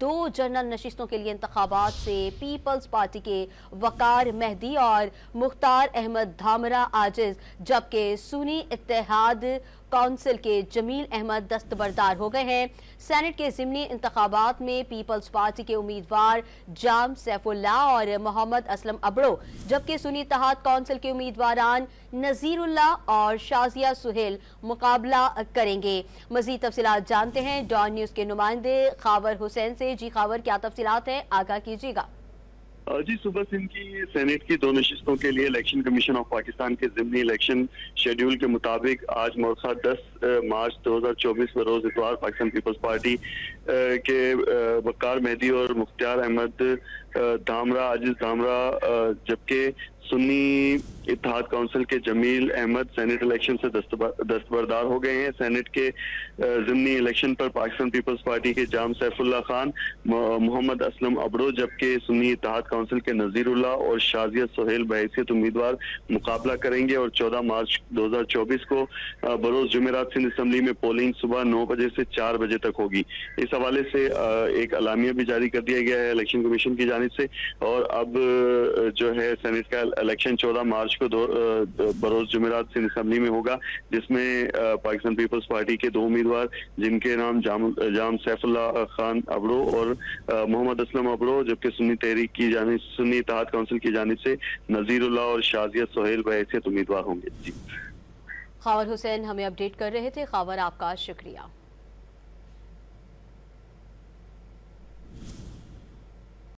2 general नशिस्तों के लिए इंतखाबात से पीपल्स पार्टी के वकार मेहदी और मुख्तार अहमद धामरा आजिज, जबकि सुन्नी इत्तेहाद काउंसिल के जमील अहमद दस्तबरदार हो गए हैं। सेनेट के ज़िमनी इंतखाबात में पीपल्स पार्टी के उम्मीदवार जाम सैफुल्लाह और मोहम्मद असलम अबड़ो, जबकि सुन्नी इत्तेहाद काउंसिल के उम्मीदवारान नजीरुल्लाह और शाजिया सुहेल मुकाबला करेंगे। मजीद तफसीलात जानते हैं डॉन न्यूज़ के नुमाइंदे खावर हुसैन से। जी खावर, क्या तफसीलात है, आगाह कीजिएगा। जी, सुबह सिंध की सेनेट की 2 नशिस्तों के लिए इलेक्शन कमीशन ऑफ पाकिस्तान के ज़िमनी इलेक्शन शेड्यूल के मुताबिक आज मोरखा 10 मार्च 2024 बरोज इतवार पाकिस्तान पीपल्स पार्टी के वकार मेहदी और मुख्तार अहमद धामरा आजिज धामरा, जबकि सुन्नी इत्तेहाद काउंसिल के जमील अहमद सेनेट इलेक्शन से दस्तबरदार हो गए हैं। सेनेट के ज़िमनी इलेक्शन पर पाकिस्तान पीपल्स पार्टी के जाम सैफुल्लाह खान, मोहम्मद असलम अबड़ो, जबकि सुन्नी इत्तेहाद काउंसिल के नजीरुल्लाह और शाजिया सुहेल बहैसियत उम्मीदवार मुकाबला करेंगे और 14 मार्च 2024 को बरोज जुमेरात सिंध असम्बली में पोलिंग सुबह 9 बजे से 4 बजे तक होगी। इस हवाले से एक अलामिया भी जारी कर दिया गया है इलेक्शन कमीशन की जानिब से, और अब जो है सेनेट का इलेक्शन 14 मार्च को बरोज जुमेरात सिंध असम्बली में होगा, जिसमें पाकिस्तान पीपल्स पार्टी के 2 उम्मीदवार जिनके नाम जाम सैफुल्लाह खान अबड़ो और मोहम्मद असलम अबड़ो, जबकि सुन्नी इत्तेहाद काउंसिल की जानिब से नजीरुल्लाह और शाजिया सुहेल बहैसियत उम्मीदवार होंगे। जी, खावर हुसैन हमें अपडेट कर रहे थे। खावर, आपका शुक्रिया।